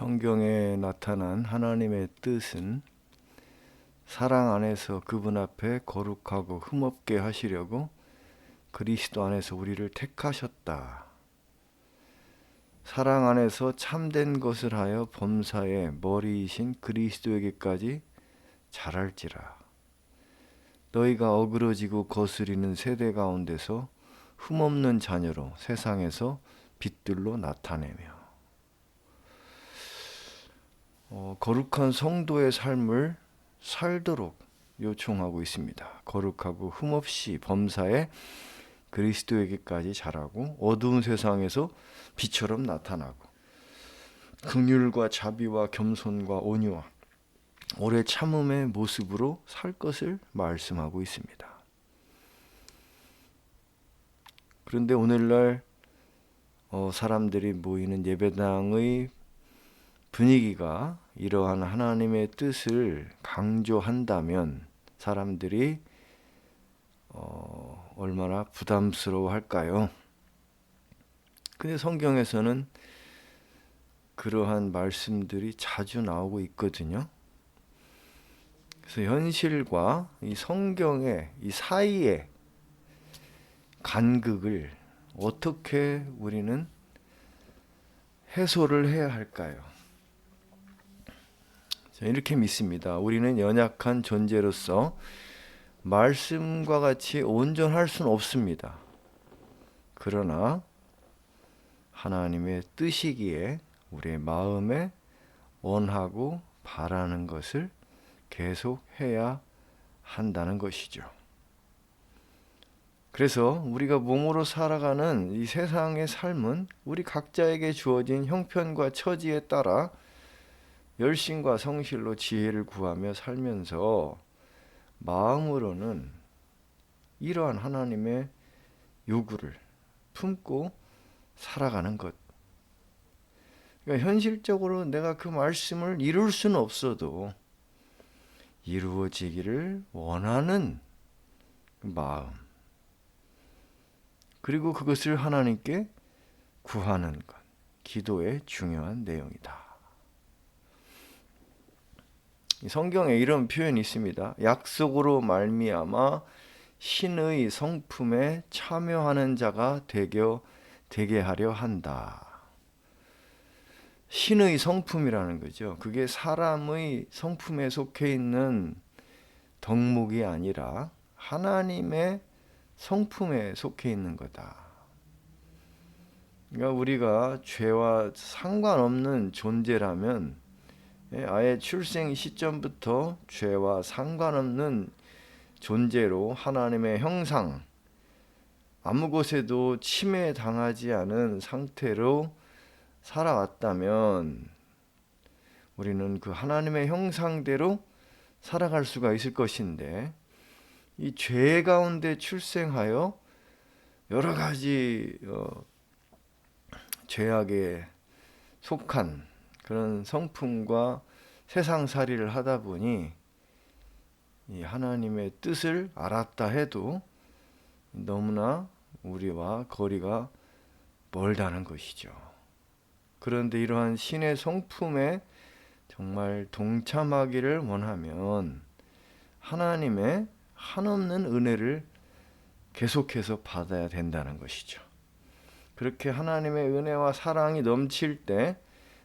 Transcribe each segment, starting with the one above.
성경에 나타난 하나님의 뜻은 사랑 안에서 그분 앞에 거룩하고 흠없게 하시려고 그리스도 안에서 우리를 택하셨다. 사랑 안에서 참된 것을 하여 범사의 머리이신 그리스도에게까지 자랄지라. 너희가 어그러지고 거스리는 세대 가운데서 흠없는 자녀로 세상에서 빛들로 나타내며 거룩한 성도의 삶을 살도록 요청하고 있습니다. 거룩하고 흠없이 범사에 그리스도에게까지 자라고 어두운 세상에서 빛처럼 나타나고 긍휼과 자비와 겸손과 온유와 오래 참음의 모습으로 살 것을 말씀하고 있습니다. 그런데 오늘날 사람들이 모이는 예배당의 분위기가 이러한 하나님의 뜻을 강조한다면 사람들이 얼마나 부담스러워할까요? 근데 성경에서는 그러한 말씀들이 자주 나오고 있거든요. 그래서 현실과 이 성경의 이 사이의 간극을 어떻게 우리는 해소를 해야 할까요? 이렇게 믿습니다. 우리는 연약한 존재로서 말씀과 같이 온전할 수는 없습니다. 그러나 하나님의 뜻이기에 우리의 마음에 원하고 바라는 것을 계속 해야 한다는 것이죠. 그래서 우리가 몸으로 살아가는 이 세상의 삶은 우리 각자에게 주어진 형편과 처지에 따라 열심과 성실로 지혜를 구하며 살면서 마음으로는 이러한 하나님의 요구를 품고 살아가는 것. 그러니까 현실적으로 내가 그 말씀을 이룰 수는 없어도 이루어지기를 원하는 마음, 그리고 그것을 하나님께 구하는 것, 기도의 중요한 내용이다. 성경에 이런 표현이 있습니다. 약속으로 말미암아 신의 성품에 참여하는 자가 되게 하려 한다. 신의 성품이라는 거죠. 그게 사람의 성품에 속해 있는 덕목이 아니라 하나님의 성품에 속해 있는 거다. 그러니까 우리가 죄와 상관없는 존재라면 아예 출생 시점부터 죄와 상관없는 존재로 하나님의 형상, 아무 곳에도 침해당하지 않은 상태로 살아왔다면 우리는 그 하나님의 형상대로 살아갈 수가 있을 것인데 이 죄 가운데 출생하여 여러 가지 죄악에 속한 그런 성품과 세상살이를 하다 보니 이 하나님의 뜻을 알았다 해도 너무나 우리와 거리가 멀다는 것이죠. 그런데 이러한 신의 성품에 정말 동참하기를 원하면 하나님의 한없는 은혜를 계속해서 받아야 된다는 것이죠. 그렇게 하나님의 은혜와 사랑이 넘칠 때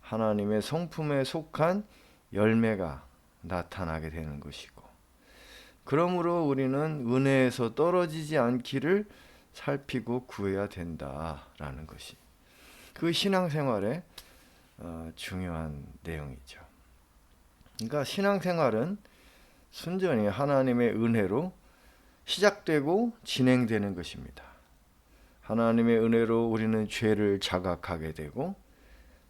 하나님의 성품에 속한 열매가 나타나게 되는 것이고, 그러므로 우리는 은혜에서 떨어지지 않기를 살피고 구해야 된다라는 것이 그 신앙생활의 중요한 내용이죠. 그러니까 신앙생활은 순전히 하나님의 은혜로 시작되고 진행되는 것입니다. 하나님의 은혜로 우리는 죄를 자각하게 되고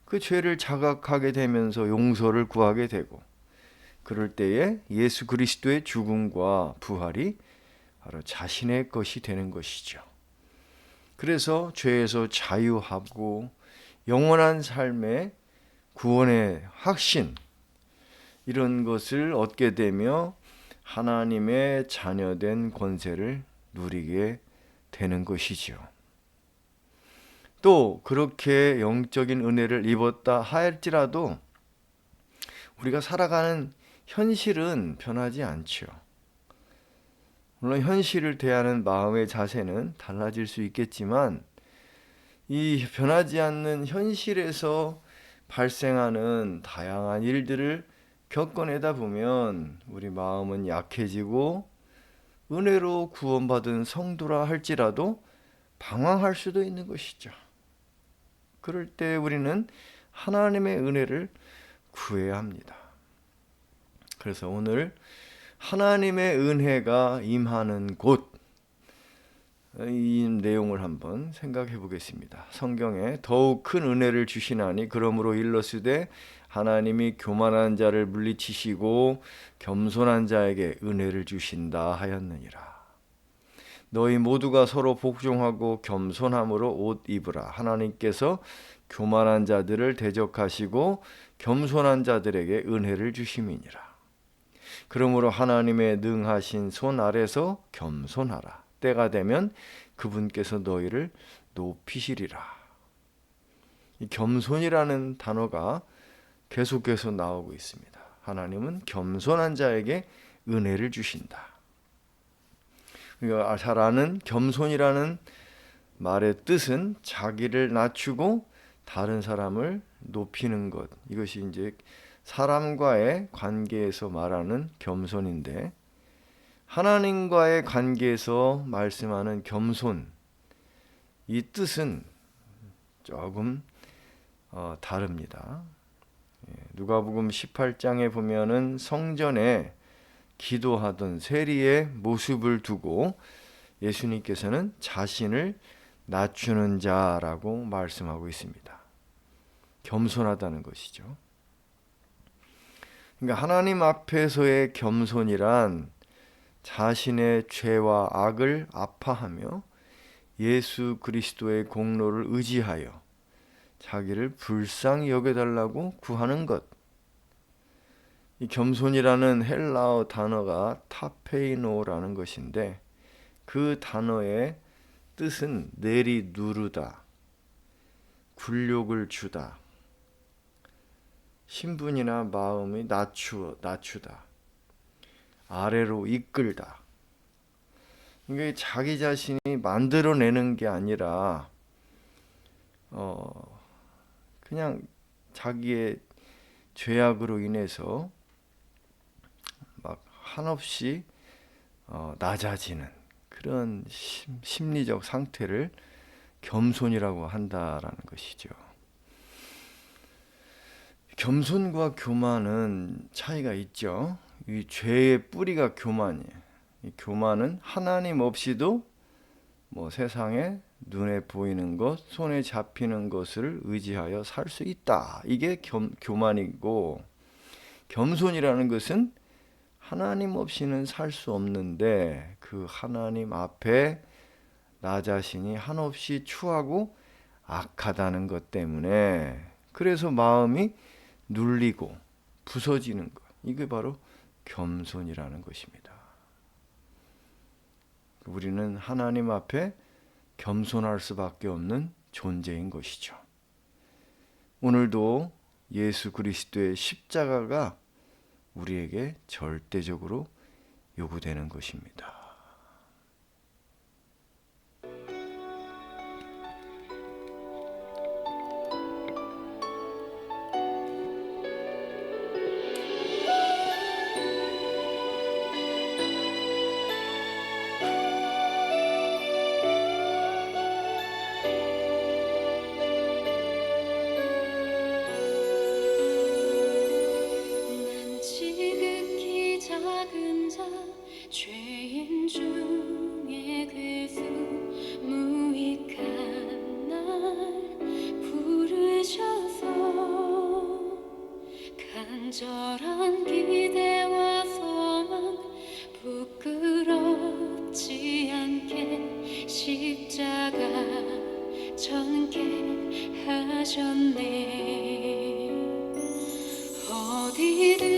그 죄를 자각하게 되면서 용서를 구하게 되고 그럴 때에 예수 그리스도의 죽음과 부활이 바로 자신의 것이 되는 것이죠. 그래서 죄에서 자유하고 영원한 삶의 구원의 확신, 이런 것을 얻게 되며 하나님의 자녀된 권세를 누리게 되는 것이죠. 또 그렇게 영적인 은혜를 입었다 할지라도 우리가 살아가는 현실은 변하지 않죠. 물론 현실을 대하는 마음의 자세는 달라질 수 있겠지만 이 변하지 않는 현실에서 발생하는 다양한 일들을 겪어내다 보면 우리 마음은 약해지고 은혜로 구원받은 성도라 할지라도 방황할 수도 있는 것이죠. 그럴 때 우리는 하나님의 은혜를 구해야 합니다. 그래서 오늘 하나님의 은혜가 임하는 곳, 이 내용을 한번 생각해 보겠습니다. 성경에 더욱 큰 은혜를 주시나니 그러므로 일러스되 하나님이 교만한 자를 물리치시고 겸손한 자에게 은혜를 주신다 하였느니라. 너희 모두가 서로 복종하고 겸손함으로 옷 입으라. 하나님께서 교만한 자들을 대적하시고 겸손한 자들에게 은혜를 주심이니라. 그러므로 하나님의 능하신 손 아래서 겸손하라. 때가 되면 그분께서 너희를 높이시리라. 이 겸손이라는 단어가 계속해서 나오고 있습니다. 하나님은 겸손한 자에게 은혜를 주신다. 우리가 잘 아는 겸손이라는 말의 뜻은 자기를 낮추고 다른 사람을 높이는 것. 이것이 이제 사람과의 관계에서 말하는 겸손인데, 하나님과의 관계에서 말씀하는 겸손, 이 뜻은 조금 다릅니다. 누가복음 18장에 보면은 성전에 기도하던 세리의 모습을 두고 예수님께서는 자신을 낮추는 자라고 말씀하고 있습니다. 겸손하다는 것이죠. 그러니까 하나님 앞에서의 겸손이란 자신의 죄와 악을 아파하며 예수 그리스도의 공로를 의지하여 자기를 불쌍히 여겨달라고 구하는 것. 이 겸손이라는 헬라어 단어가 타페이노라는 것인데, 그 단어의 뜻은 내리누르다, 굴욕을 주다, 신분이나 마음이 낮추다, 아래로 이끌다. 이게 자기 자신이 만들어내는 게 아니라 그냥 자기의 죄악으로 인해서 막 한없이 낮아지는 그런 심리적 상태를 겸손이라고 한다라는 것이죠. 겸손과 교만은 차이가 있죠. 이 죄의 뿌리가 교만이에요. 이 교만은 하나님 없이도 세상에 눈에 보이는 것, 손에 잡히는 것을 의지하여 살 수 있다. 이게 교만이고, 겸손이라는 것은 하나님 없이는 살 수 없는데 그 하나님 앞에 나 자신이 한없이 추하고 악하다는 것 때문에, 그래서 마음이 눌리고 부서지는 것, 이게 바로 겸손이라는 것입니다. 우리는 하나님 앞에 겸손할 수밖에 없는 존재인 것이죠. 오늘도 예수 그리스도의 십자가가 우리에게 절대적으로 요구되는 것입니다. 죄인 중에 괴수 무익한 날 부르셔서 간절한 기대와 소망 부끄럽지 않게 십자가 전개하셨네. 어디든